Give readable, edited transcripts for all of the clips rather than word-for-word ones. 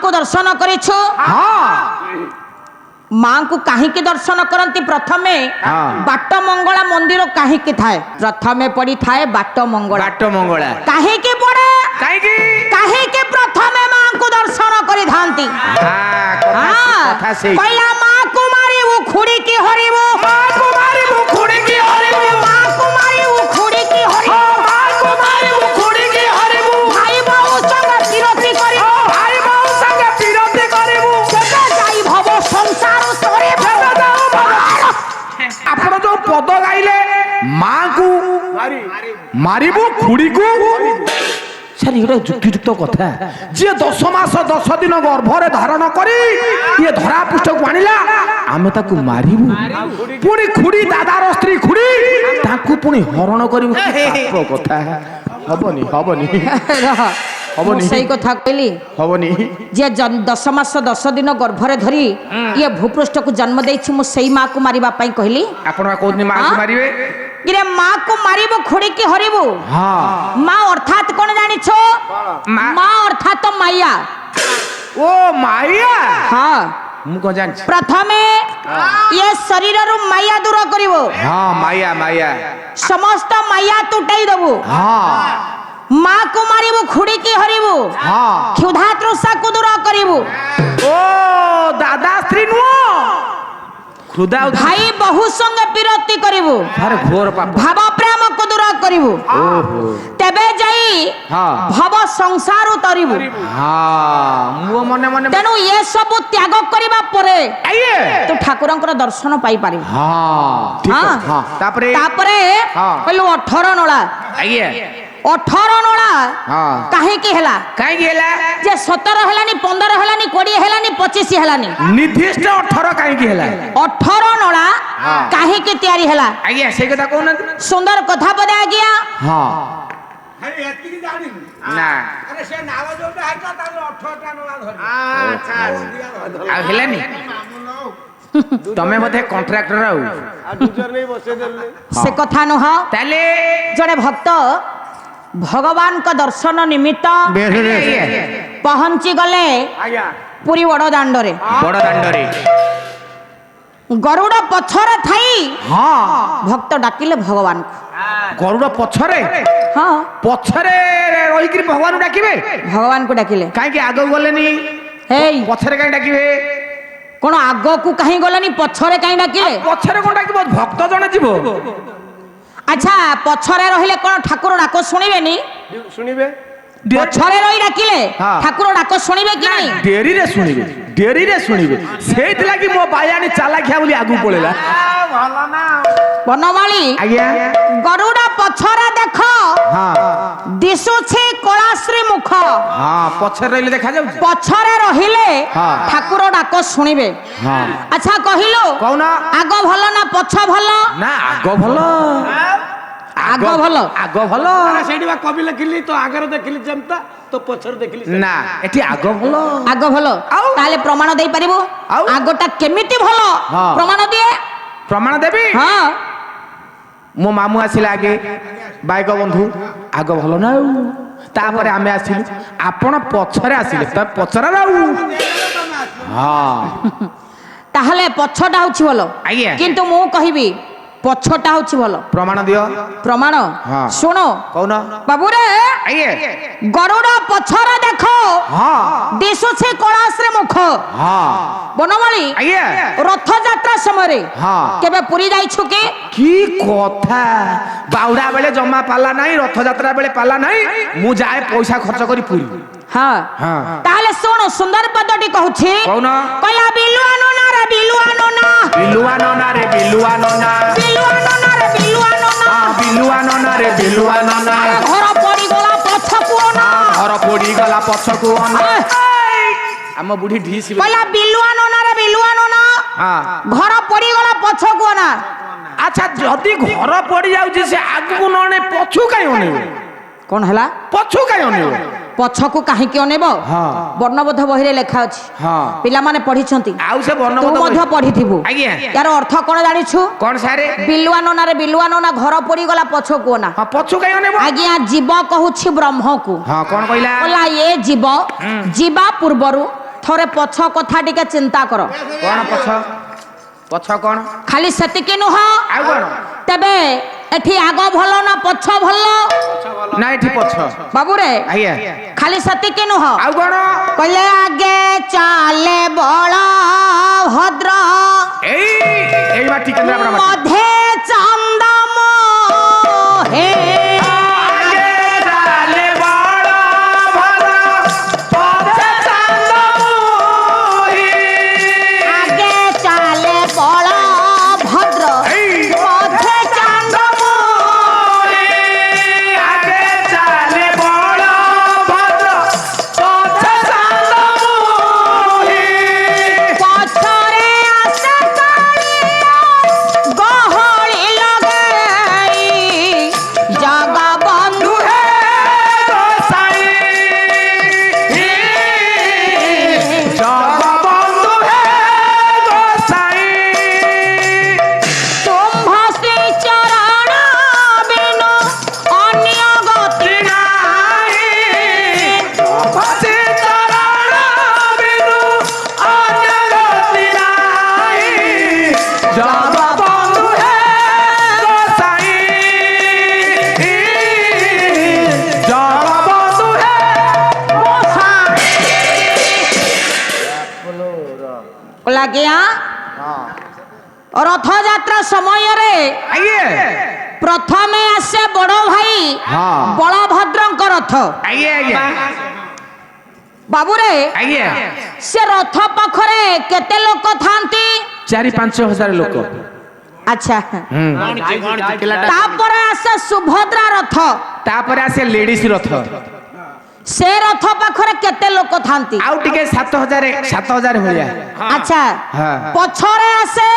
को दर्शन करिछु हाँ माँ को कहीं दर्शन करती प्रथमे बाट मंगला मंदिर कहीं थाए प्रथमे पड़ी थाए बाट मंगला कहीं पड़े कहीं प्रथमे माँ को दर्शन करी थांती पहला माँ को मारी वो खुड़ी की हरिबो माँ को मारी वो खुड़ी की हरिबो माँ को मारी वो खुड़ी की हरिबो माँ को मारी वो खुड़ी की हरिबो भाई बहु संग विरोधी करिबो भाई बहु संग विरोधी करिबो केबे जाई भव संसार सरे आपण जो पद गाइले माँ को मारिबो खुड़ी को सर ये युक्तियुक्त कथा जी 10 मास 10 दिन गर्भरे धारण करी ये धरा पृष्ठ को आनिला आमे ताकू मारिबु पुणी खुड़ी दादार स्त्री खुड़ी ताकू पुणी हरण करिबु पाप कथा हबनी हबनी हबनी सही कथा कहली हबनी जे 10 मास 10 दिन गर्भरे धरी ये भूपृष्ठ को जन्म देछि मु सही माँ को मारिबा पई कहली आपण कोनी माँ को मारिबे किरे माँ को मारिबो खुड़ी की हरिबो हाँ माँ अर्थात कौन जानी छो माँ अर्थात माया ओ माया हाँ मु को जान प्रथमे ये शरीर रु माया दूर करिवो हाँ माया माया समस्त माया तुटाई दबो हाँ माँ को मारिबो खुड़ी की हरिबो हाँ क्षुधा तृषा को दूर करिवो ओ दादा स्त्री नुओ खुदा भाई बहु संग विरक्ति करिवो अरे घोर पाप भाव प्रेम को दूर करिवो ओहो तेबे जाई हाँ भव संसार उतरिवो हाँ मु मने मने तेनु ये सब त्याग करिबा परे आइए तो ठाकुरंकर दर्शन पाई पारिबो हाँ ठीक है हाँ तापरे कहलु 18 नोला आइए 18 नोला हाँ काहे की हैला काहे की हैला जे 17 हैलानी 15 हैलानी 20 हैलानी 25 हैलानी निर्दिष्ट 18 काहे की हैला 18 नोला काहे की तैयारी हैला आइए से कथा कोन सुंदर कथा पदे आ गया हां अरे एतकी जानी ना अरे से नाव जोटा हैता ताले 18 टा नोला धरि अच्छा आ हेलानी तमे मते कॉन्ट्रैक्टर आउ आ टीचर नहीं बसे देले से कथा न हो ताले जड़े भक्त भगवान का दर्शन निमित्त पहुंची गले आज्ञा पुरी बड़ दांडरे गरुड़ पछरे थाई हाँ भक्त डाकिले भगवान को गरुड़ पछरे हाँ पछरे रही कि भगवान डाकिबे भगवान को डाकिले काहे कि आगो गलेनी हे पछरे काहे डाकिबे कोन आगो को कहीं गलानी पछरे कहीं डाकिले पछरे कोन डाकिबो भक्त जने जीवो अच्छा पछरे रहिले कोन ठाकुर डाको सुनिबेनी सुनिबे पछरे रही डाकिले हाँ। ठाकुर डाको सुनिबे कि नहीं डेरी रे सुनिबे सेति लागि मो बायानी चालाखिया बोली आगु पळेला भला ना बनमाली आज्ञा गरुड़ा पछरे देखो हां दिसुछे कलाश्री मुख हां पछरे रहिले देखा जाउ पछरे रहिले हाँ। ठाकुर डाको सुनिबे हां अच्छा कहिलो कौन आगो भलो ना पछ भलो ना आगो भलो आगो भलो अरे सेठी बा कवि लिखिली तो आगर देखिली जनता तो पछर देखिली ना एठी आगो भलो आगो भलो आउ? ताले प्रमाण देई परिबो आउ? आगोटा केमिति भलो हाँ। प्रमाण दिए प्रमाण देबी हां मो मामू आसिला आगे बाइक बंधु आगो भलो ना तापरे आमे आसिलु आपण पछरे आसिले त पछरा राउ हां ताहले पछटा होछि भलो आज्ञा किंतु मु कहिबी पछटा होछि भलो प्रमाण दियो प्रमाण हाँ। सुनो कौन बाबू रे आइए गरुड़ा पछरा देखो हां दिसुछे कलाश्री मुख हां बनमाली आइए रथ यात्रा समय हाँ। केबे पुरी जाइछु के की कथा बाउडा बेले जमा पाला नाही रथ यात्रा बेले पाला नाही मु जाए पैसा खर्च करी पुरी हाँ हां ताहले सुनो सुंदर पदटी कहूछि कौन कहला बिलुआ नोना रे बिलुआ नोना बिलुआ नोना रे बिलुआ नोना बिलुआ नोना रे बिलुआ नोना बिलुआ नोना रे बिलुआ नोना घर पड़ी गला पछकु ना घर पोड़ी गला पछकु अना हम बुढ़ी ढीस कहला बिलुआ नोना रे बिलुआ नोना हां घर पड़ी गला पछकु ना अच्छा जदी घर पड़ी जाउची से आगु नने पछु काई ओने कौन हला पछु काई ओने पछकु काहे के अनेबो हां वर्णबोध बहिरे लेखा अछि हां पिला माने पढिछंती आउ से तू वर्णबोध मध्य पढिथिबु आज्ञा यार अर्थ कोन जानिछु कोन सारे बिलुआ नोना रे बिलुआ नोना घर पड़ी गला पछकु ना हां पछु काई ओने आज्ञा जीव कहूछि ब्रह्म को हां कोन कहला बोला ये जीव जीवा पूर्वरु थोरे पछ कथा टिके चिंता कर कौन पछ पछ कौन खाली सेतिके नुह आउ कौन तेबे एठी आग भलो ना पछ भलो ना एठी पछ बाबू रे आइया खाली सेतिके नुह आउ कौन कहले आगे चाले बड़ भद्र एई बाटी केंद्रापड़ा बाटी मधे चंदम हे आगे डाले बड़ भद्र पछे चांदमुही आगे चाले बड़ भद्र मधे चांदमुही आगे चाले बड़ भद्र पछे चांदमुही पछरे आसे कालिया गहଳି लगई जगा बंधु हे गोसाई जगबंधु हे गोसाई तुम्भ श्री चरण बिनु अन्य गति नाही भसे चरण बिनु अन्य गति नाही जगबंधु हे गोसाई जगबंधु हे लगिया रथ यात्रा समय रे आइए प्रथमे आसे बड़ भाई हाँ। बलभद्रଙ୍କ रथ आइए आइए बाबू रे आइए से रथ पाखरे केते लोक थांती 4-5 हजार लोक अच्छा पिलाटा तापरे आसे सुभद्रा रथ तापर आसे लेडीज रथ से रथ पाखरे केते लोक थांती आउ टिके 7,000 होया अच्छा हाँ। पछरे आसे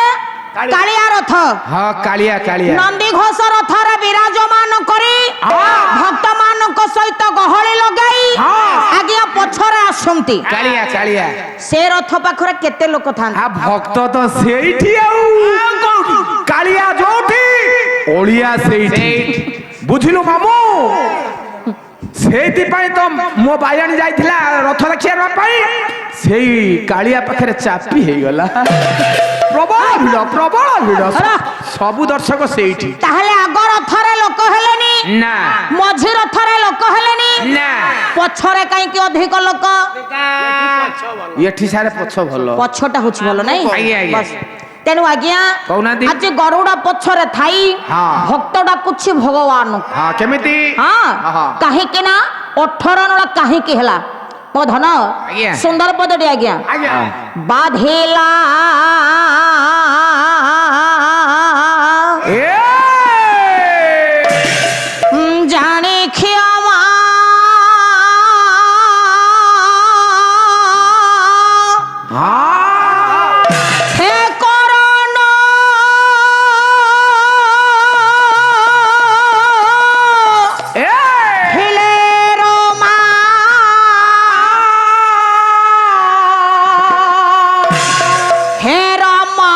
कालिया रथ हाँ कालिया कालिया नंदी घोष रथरे विराजमान करी भक्त मानक सहित गहଳି लगाई हाँ। आगे पछरे आसंती कालिया कालिया से रथ पाखरे केते लोक थांती आ भक्त तो सेठी आउ कालिया जोठी ओलिया सेठी बुझिलु मामू सेठी पाई तो मो बायन जाइथिला रथ देखिया पाई सेई कालिया पाखरे चापी हे गला प्रबल भिड़ सबु दर्शक सेठी ताहले आग रथरे लोक हेलेनी ना मझी रथरे लोक हेलेनी ना पछरे काई कि अधिक लोक एठी सारे पछ भलो पछटा होछि भलो नाही आज्ञा, आज्ञा। बस तेनु आज्ञा कहुनांती आज गरुड़ा पछरे थाई हाँ। भक्त डाकुछि भगवान हाँ केमिति हाँ हाँ। काहे के ना 18 नळा काहे के हला मो धन आज्ञा। सुंदर पदटी आज्ञा बाधेला ए जाने क्षमा हाँ हे करण ए हिले रोमा हे रामा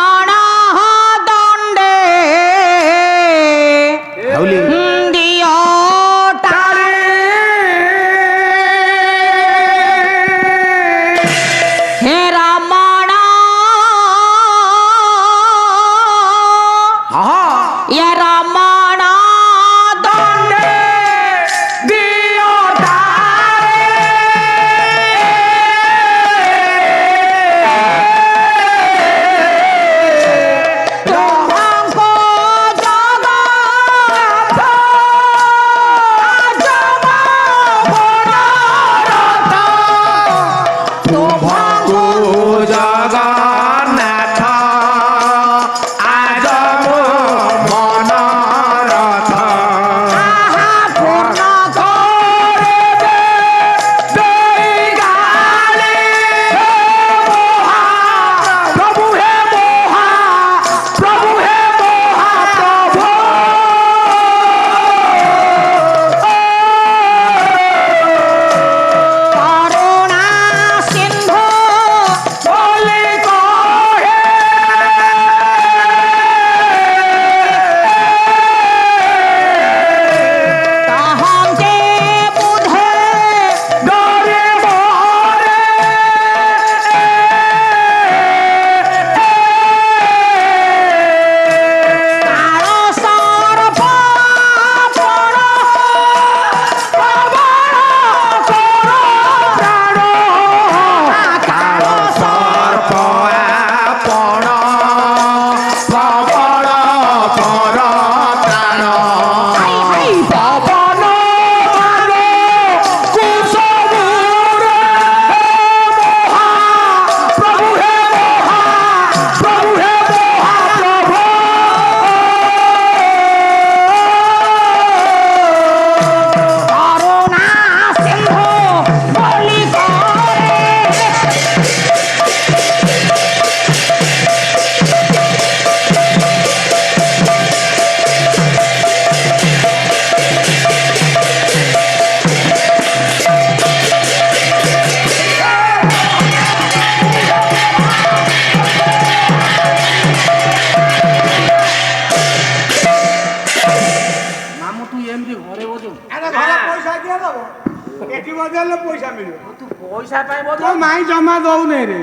ବଦଳରେ ପଇସା ମିଳିବ ତୁ ପଇସା ପାଇଁ ବୋଧ ତୋ ମାଇଁ ଜମା ଦଉନି ରେ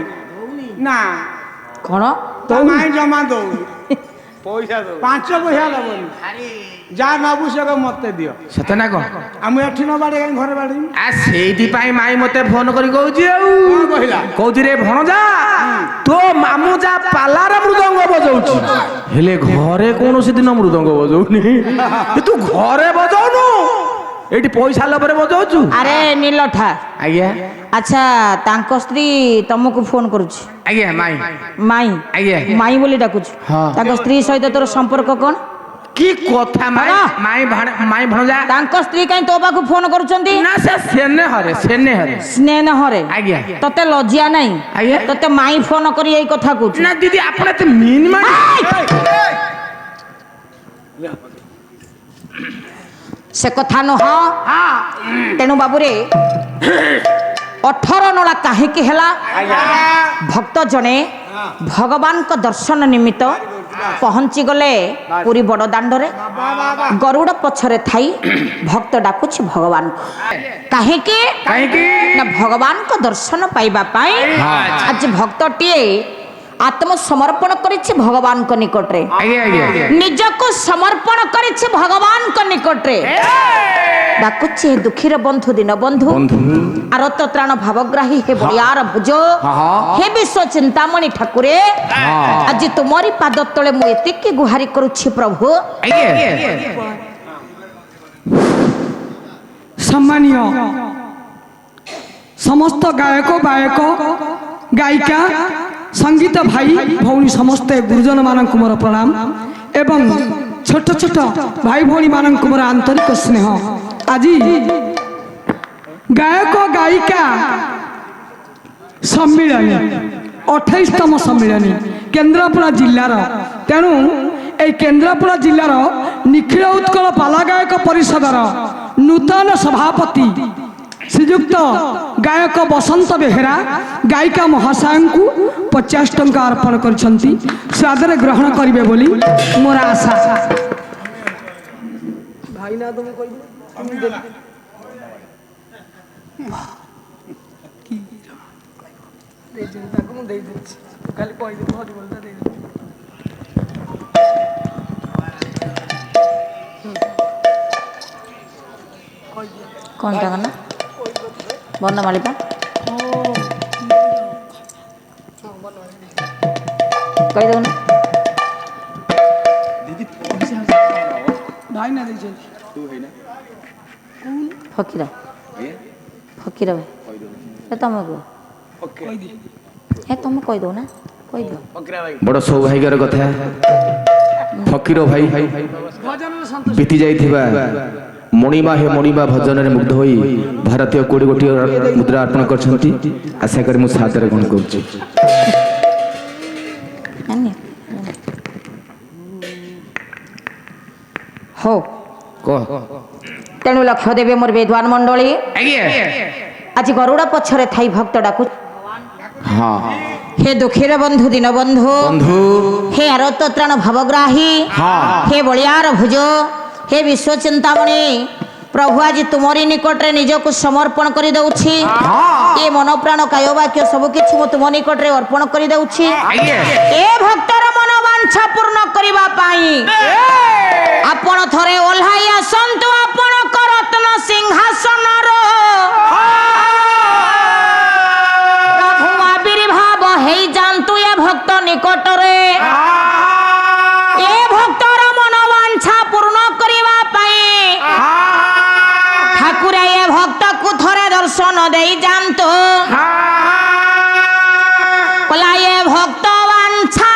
ନା କଣ ତୋ ମାଇଁ ଜମା ଦଉନି ପଇସା ଦଉ 5 ପଇସା ଦବନି ଯାହା ନବୁ ସେ ମତେ ଦିଅ ସତ ନା କଣ ଆଉ ମୁଁ ଏଠି ନ ବାଡେ କାଇଁ ଘରେ ବାଡେଇବି ଆ ସେଇଥିପାଇଁ ମାଇଁ ମତେ ଫୋନ କରି କହୁଛି ଆଉ କଣ କହିଲା କହୁଛି ରେ ଭଣଜା ତୋ ମାମୁଁ ଯା ପାଲାରେ ମୃଦଙ୍ଗ ବଜଉଛି ହେଲେ ଘରେ କୌଣସି ଦିନ ମୃଦଙ୍ଗ ବଜଉନି ତୁ ଘରେ ବଜଉନୁ ଏଇଠି ପଇସା ଲୋଭରେ ବଜଉଛୁ ଆରେ ନୀଲଠା ଆଜ୍ଞା ଆଚ୍ଛା ତାଙ୍କ ସ୍ତ୍ରୀ ତମକୁ ଫୋନ କରୁଛି ଆଜ୍ଞା ମାଇଁ ମାଇଁ ଆଜ୍ଞା। ମାଇଁ ବୋଲି ଡାକୁଛୁ ହଁ। ତାଙ୍କ ସ୍ତ୍ରୀ ସହିତ ତୋର ସମ୍ପର୍କ କଣ କି କଥା ମାଇଁ ମାଇଁ ଭଣଜା ତାଙ୍କ ସ୍ତ୍ରୀ କାଇଁ ତୋ ପାଖକୁ ଫୋନ କରୁଛନ୍ତି ନା ସେ ସ୍ନେହରେ ସ୍ନେହରେ ଆଜ୍ଞା ତତେ ଲଜ୍ଜା ନାହିଁ ଆଜ୍ଞା। ତତେ ମାଇଁ ଫୋନ କରି ଏଇ କଥା କହୁଛୁ ନା ଦିଦି ଆପଣ ଏତେ ମିନ୍ ମାରି ସେ କଥା ନୁହଁ ତେଣୁ ବାବୁରେ 18 ନଳା କାହିଁକି ହେଲା ଭକ୍ତ ଜଣେ ଭଗବାନଙ୍କ ଦର୍ଶନ ନିମିତ୍ତ ପହଞ୍ଚି ଗଲେ ପୁରୀ ବଡ଼ ଦାଣ୍ଡରେ ଗରୁଡ଼ ପଛରେ ଥାଇ ଭକ୍ତ ଡାକୁଛି ଭଗବାନଙ୍କୁ କାହିଁକି ନା ଭଗବାନଙ୍କ ଦର୍ଶନ ପାଇବା ପାଇଁ ଆଜି ଭକ୍ତଟିଏ ଆତ୍ମସମର୍ପଣ କରିଛି ଭଗବାନଙ୍କ ନିକଟରେ ନିଜକୁ ସମର୍ପଣ କରିଛି ଭଗବାନଙ୍କ ନିକଟରେ ଡାକୁଛି ହେ ଦୁଃଖୀର ବନ୍ଧୁ ଦୀନ ବନ୍ଧୁ ଆରତ ତ୍ରାଣ ଭାବଗ୍ରାହୀ ହେ ବଳିୟାର ଭୁଜ ହେ ବିଶ୍ୱ ଚିନ୍ତାମଣି ଠାକୁରେ ଆଜି ତୁମରି ପାଦ ତଳେ ମୁଁ ଏତିକି ଗୁହାରି କରୁଛି ପ୍ରଭୁ सम्मानीय समस्त गायक बायक गायिका संगीत भाई भौणी समस्ते गुरुजन मानक मोर प्रणाम एवं छोट छोट भाई भौणी मानक मोर आंतरिक स्नेह आज गायक गायिका सम्मिलन 28तम सम्मिलन केन्द्रापड़ा जिलार तेणु ए केन्द्रापड़ा जिलार निखिल उत्कल पाला गायक परिषदर नूतन सभापति श्रीजुक्त गायक बसंत बेहेरा गायिका महाशय को 50 टंका अर्पण करछंती स्वादरे ग्रहण करिवे बोली मोर आशा भाई ना तुम कोई कौन टा करना बनमाली पा कही दो ना भाई ना दे फकीरा फकीरा भाई तुम कह तुम कही दो ना कही दो बड़ सौभाग्यर कथा फकीर भाई बीती जाइथिबा मणिमा हे मणिमा भजन में मुग्ध होई भारतीय 20 गोटी मुद्रा अर्पण करछंती आशा करी मु सादर ग्रहण करूची हो कह तेणु लक्ष्य देवे मोर विद्वान मंडली आज गरुड़ा पछरे थाई भक्त डाकु हाँ हे दुखीर बंधु दीन बंधु बंधु हे आरत त्राण भावग्राही हे बलियार भुज हे विश्व चिंतामणि प्रभु आज तुमरी निकटरे निजको समर्पण कर दउछि ए मन प्राण काय वाक्य सब किछि मो तुम निकटरे अर्पण कर दउछि ए भक्तर मनोवांछा पूर्ण करिबा पाई आपण थरे ओल्हाई आसंतु आपण करत्न सिंहासन रो प्रभु आविर्भाव हेई जानतु ए भक्त निकटरे ए भक्तर मनोवांछा पूर्ण करिबा पाई ठाकुर ए भक्त को थरे दर्शन देई जानतु कला ए भक्त वांछा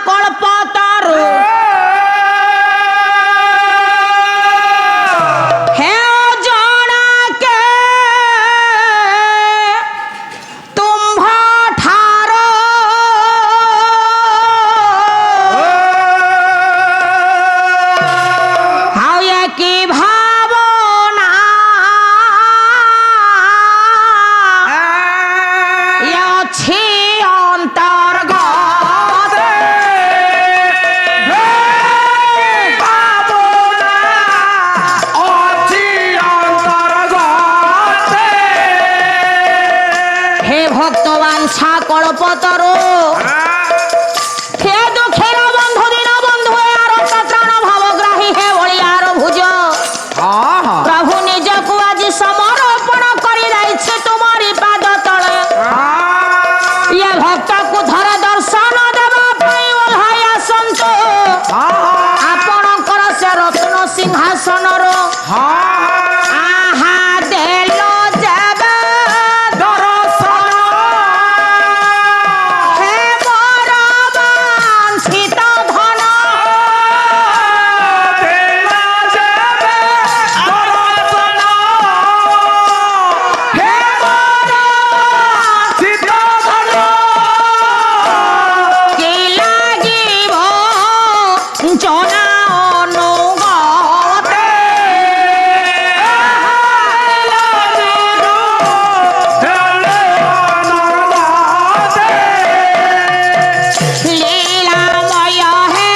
कल्पतरु हे जना के तुम्भ ठारो हाउ ये की भावना পতর হে দুঃখের বন্ধু দিন বন্ধু আর ত্রাণ ভাবগ্রাহী হে বলিয়ার ভুজ প্রভু নিজকু আজ সমর্পণ করে দিয়েছে তোমারি পাদ তলে ইয়ে ভক্তকু ধর দর্শন দেবা পাই ওল্হাই আসন্ত ଆପଣଙ୍କର ସେ ରତ୍ନ ସିଂହାସନର ଆହା ଦେଲ ଯେବେ ଦର୍ଶନ ହେ ମୋର ବାଞ୍ଛିତ ଧନ ଦେଲ ଯେବେ ଦର୍ଶନ ହେ ମୋର ବାଞ୍ଛିତ ଧନ କି ଲାଗିବ ଜନା ଅନୁଗତେ লীলাମୟ হে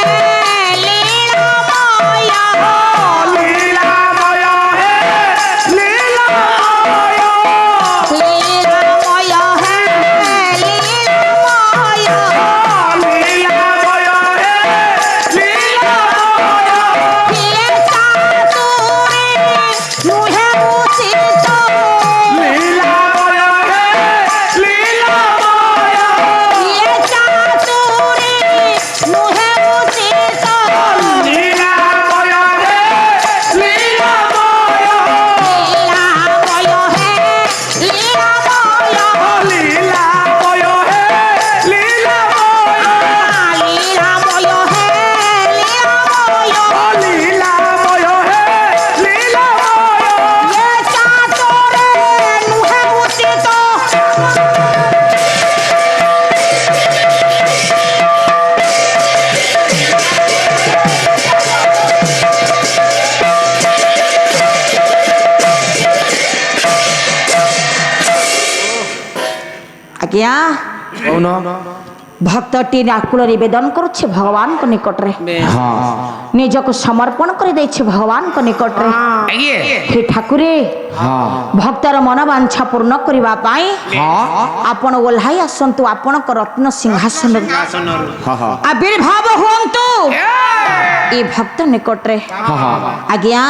লীলাମୟ লীলামୟ হে লীলাময় কিয়ে চাতুরে নুহে উচিত কিয়ে চাতুরে নুহে উচিত লীলাময় হে লীলাময় লীলাময় হে লীলাময় ইয়ে চাতুরে নুহে উচিত ଆଜ୍ଞା ଭକ୍ତଟି ଆକୁଳ ନିବେଦନ କରୁଛି ଭଗବାନଙ୍କ ନିକଟରେ ନିଜକୁ ସମର୍ପଣ କରିଦେଇଛି ଭଗବାନଙ୍କ ନିକଟରେ ହେ ଠାକୁରେ ଭକ୍ତର ମନବାଞ୍ଛା ପୂର୍ଣ୍ଣ କରିବା ପାଇଁ ଆପଣ ଓହ୍ଲାଇ ଆସନ୍ତୁ ଆପଣଙ୍କ ରତ୍ନ ସିଂହାସନରୁ ଆବିର୍ଭାବ ହୁଅନ୍ତୁ ଏ ଭକ୍ତ ନିକଟରେ ଆଜ୍ଞା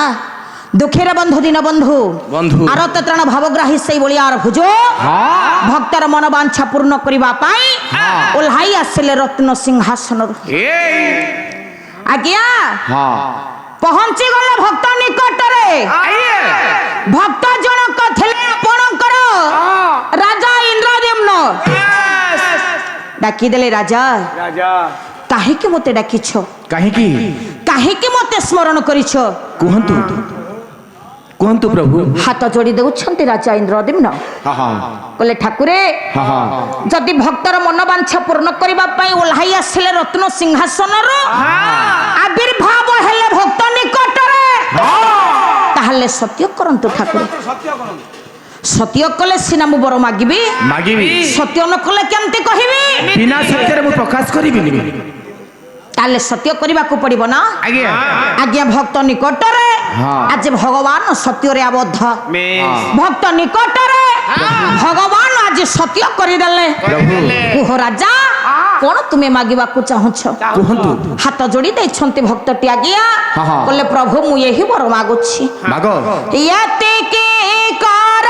ଦୁଃଖେର ବନ୍ଧୁ ଦିନ ବନ୍ଧୁ ଆରତ ତ୍ରାଣ ଭାବଗ୍ରାହୀ ସେଇ ଭଳିଆର ଭୁଜ ଭକ୍ତର ମନବାଞ୍ଛା ପୂର୍ଣ୍ଣ କରିବା ପାଇଁ ଓହ୍ଲାଇ ଆସିଲେ ରତ୍ନ ସିଂହାସନରୁ ଆଜ୍ଞା ପହଞ୍ଚି ଗଲେ ଭକ୍ତ ନିକଟରେ ଭକ୍ତ ଜଣକ ଥିଲେ ଆପଣଙ୍କର ରାଜା ଇନ୍ଦ୍ରଦ୍ୟୁମ୍ନ ଡାକିଦେଲେ ରାଜା କାହିଁକି ମତେ ଡାକିଛ କାହିଁକି କାହିଁକି ମତେ ସ୍ମରଣ କରିଛ କୁହନ୍ତୁ କୁହନ୍ତୁ ପ୍ରଭୁ ହାତ ଯୋଡ଼ି ଦେଉଛନ୍ତି ରାଜା ଇନ୍ଦ୍ରଦ୍ୟୁମ୍ନ କହିଲେ ଠାକୁରେ ଯଦି ଭକ୍ତର ମନବାଞ୍ଛା ପୂର୍ଣ୍ଣ କରିବା ପାଇଁ ଓହ୍ଲାଇ ଆସିଲେ ରତ୍ନ ସିଂହାସନରୁ ଆବିର୍ଭାବ ହେଲେ ଭକ୍ତ ନିକଟରେ ତାହେଲେ ସତ୍ୟ କରନ୍ତୁ ଠାକୁର ସତ୍ୟ କଲେ ସିନା ମୁଁ ବର ମାଗିବି ସତ୍ୟ ନ କଲେ କେମିତି କହିବି ବିନା ସତ୍ୟରେ ମୁଁ ପ୍ରକାଶ କରିବିନି ତାହେଲେ ସତ୍ୟ କରିବାକୁ ପଡିବ ନା ଆଜ୍ଞା ଭକ୍ତ ନିକଟରେ ଆଜି ଭଗବାନ ସତ୍ୟରେ ଆବଦ୍ଧ ଭକ୍ତ ନିକଟରେ ଭଗବାନ ଆଜି ସତ୍ୟ କରିଦେଲେ କୁହ ରାଜା କଣ ତୁମେ ମାଗିବାକୁ ଚାହୁଁଛ କୁହନ୍ତୁ ହାତ ଯୋଡ଼ି ଦେଇଛନ୍ତି ଭକ୍ତଟି ଆଜ୍ଞା କହିଲେ ପ୍ରଭୁ ମୁଁ ଏହି ବର ମାଗୁଛି ମାଗ ଏତିକି କର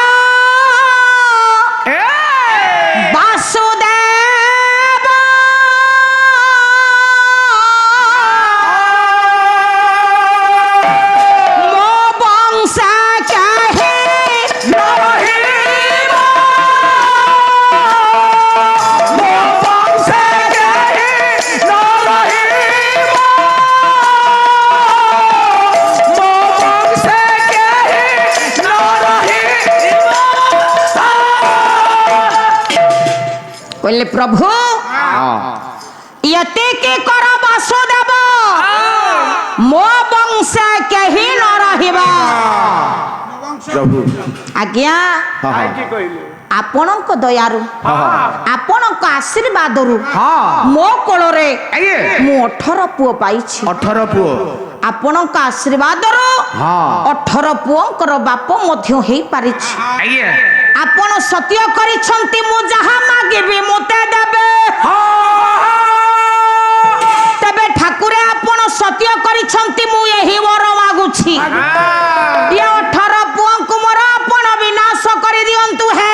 ବାସୁଦେବ ମୋ ବଂଶ ଚାହେ କହିଲେ ପ୍ରଭୁ ଏତିକି କର ବାସୁଦେବ ମୋ ବଂଶ କେହି ନ ରହିବ ପ୍ରଭୁ ଆଜ୍ଞା ଆପଣଙ୍କ ଦୟାରୁ ଆପଣଙ୍କ ଆଶୀର୍ବାଦରୁ ମୋ କୋଳରେ ମୁଁ 18 ପୁଅ ପାଇଛି 18 ପୁଅ ଆପଣଙ୍କ ଆଶୀର୍ବାଦରୁ 18 ପୁଅଙ୍କର ବାପ ମଧ୍ୟ ହେଇପାରିଛି ଆପଣ ସତ୍ୟ କରିଛନ୍ତି ମୁଁ ଯାହା ମାଗିବି ମୋତେ ଦେବେ। ତେବେ ଠାକୁରେ ଆପଣ ସତ୍ୟ କରିଛନ୍ତି ମୁଁ ଏହି ବର ମାଗୁଛି। ଏ 18 ପୁଅଙ୍କୁ ମୋର ଆପଣ ବିନାଶ କରିଦିଅନ୍ତୁ। ହେ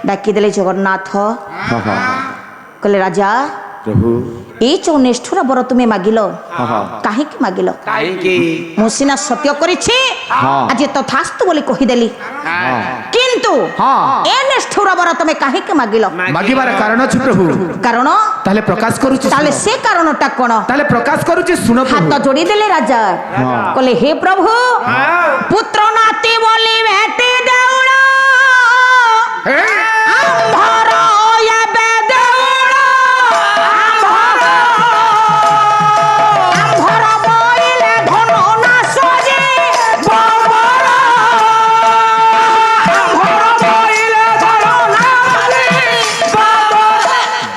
ଡାକିଦେଲେ ଜଗନ୍ନାଥ। କହିଲେ ରାଜା ପ୍ରଭୁ এই ଯୋଉ ନିଷ୍ଠୁର ବର ତୁମେ ମାଗିଲ କାହିଁକି ମାଗିଲ? ମୁଁ ସିନା ସତ୍ୟ କରିଛି ଆଜି ତଥାସ୍ତୁ ବୋଲି କହିଦେଲି, କିନ୍ତୁ ଏ ନିଷ୍ଠୁର ବର ତୁମେ କାହିଁକି ମାଗିଲ? ମାଗିବାର କାରଣ ଅଛି ପ୍ରଭୁ। କାରଣ ତାହେଲେ ପ୍ରକାଶ କରୁଛି। ତାହେଲେ ସେ କାରଣଟା କଣ? ତାହେଲେ ପ୍ରକାଶ କରୁଛି ଶୁଣ ପ୍ରଭୁ। ହାତ ଯୋଡ଼ିଦେଲେ ରାଜା। କହିଲେ ହେ ପ୍ରଭୁ ପୁତ୍ର ନାତି ବୋଲି ଭେଟି ଦେଉଳ ଆମ୍ଭର ଏବେ ଦେଉଳ ଆମ୍ଭର ବଇଲେ ଧନ ନାଶ ଯେ ବାବର ଆମ୍ଭର ବଇଲେ ଧନ ନାଶ ଯେ ବାବର।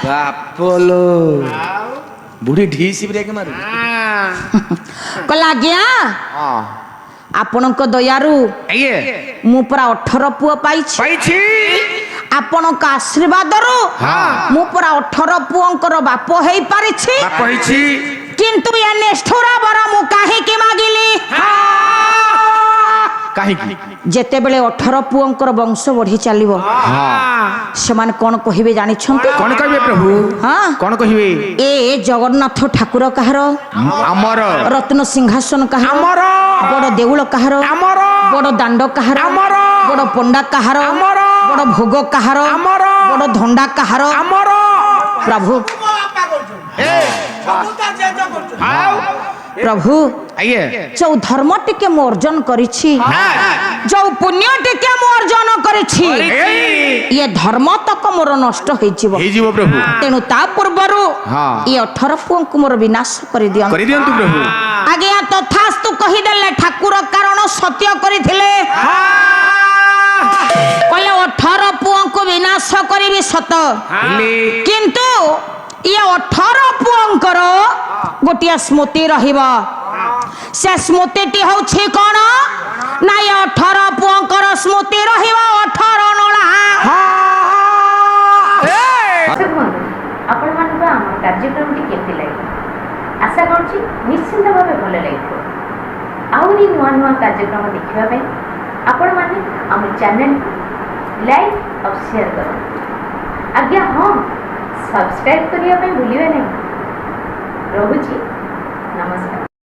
ବାପଲୋ ବୁଢୀ ଢିସି ବ୍ରେକ ମାରୁ। କହିଲା ଆଜ୍ଞା ଆପଣଙ୍କ ଦୟାରୁ ମୁଁ ପୁରା 18 ପୁଅ ପାଇଛି। ଆପଣଙ୍କ ଆଶୀର୍ବାଦରୁ ମୁଁ ପୁରା 18 ପୁଅଙ୍କର ବାପ ହେଇପାରିଛି। କିନ୍ତୁ ଏ ନିଷ୍ଠୁର ବର ମୁଁ କାହିଁକି ମାଗିଲି? କାହିଁକି? ଯେତେବେଳେ 18 ପୁଅଙ୍କର ବଂଶ ବଢି ଚାଲିବ ସେମାନେ କଣ କହିବେ ଜାଣିଛନ୍ତି? କଣ କହିବେ ପ୍ରଭୁ? କଣ କହିବେ? ଏ ଜଗନ୍ନାଥ ଠାକୁର କାହାର? ଆମର। ରତ୍ନ ସିଂହାସନ କାହାର? ଆମର। ବଡ ଦେଉଳ କାହାର? ଆମର। ବଡ ଦାଣ୍ଡ କାହାର? ଆମର। ବଡ ପଣ୍ଡା କାହାର? ଆମର। ବଡ ଭୋଗ କାହାର? ଆମର। ବଡ ଧଣ୍ଡା କାହାର? ଆମର। ପ୍ରଭୁ ପ୍ରଭୁ ଯୋଉ ଧର୍ମ ଟିକେ ମୁଁ ଅର୍ଜନ କରିଛି, ଯୋଉ ପୁଣ୍ୟ ଟିକେ ମୁଁ ଅର୍ଜନ କରିଛି, ଇଏ ଧର୍ମ ତକ ମୋର ନଷ୍ଟ ହେଇଯିବ ପ୍ରଭୁ। ତେଣୁ ତା ପୂର୍ବରୁ ଇଏ 18 ପୁଅଙ୍କୁ ମୋର ବିନାଶ କରିଦିଅନ୍ତୁ ପ୍ରଭୁ। ଆଜ୍ଞା ତଥାସ୍ତୁ କହିଦେଲେ ଠାକୁର। କାରଣ ସତ୍ୟ କରିଥିଲେ। କହିଲେ 18 ପୁଅଙ୍କୁ ବିନାଶ କରିବି ସତ, କିନ୍ତୁ ଇଏ 18 ପୁଅଙ୍କର ଗୋଟିଏ ସ୍ମୃତି ରହିବ। ସେ ସ୍ମୃତିଟି ହଉଛି କଣ ନା ଏ 18 ପୁଅଙ୍କର ସ୍ମୃତି ରହିବ 18 ନଳା। ଆପଣମାନଙ୍କୁ ଆମ କାର୍ଯ୍ୟକ୍ରମଟି କେମିତି ଲାଗିଲା? ଆଶା କରୁଛି ନିଶ୍ଚିନ୍ତ ଭାବେ ଭଲ ଲାଗିଥିବ। ଆହୁରି ନୂଆ ନୂଆ କାର୍ଯ୍ୟକ୍ରମ ଦେଖିବା ପାଇଁ ଆପଣମାନେ ଆମ ଚ୍ୟାନେଲକୁ ଲାଇକ୍ ଆଉ ସେୟାର କରନ୍ତୁ। ଆଜ୍ଞା ହଁ, ସବସ୍କ୍ରାଇବ୍ କରିବା ପାଇଁ ଭୁଲିବେ ନାହିଁ। ରହୁଛି, ନମସ୍କାର।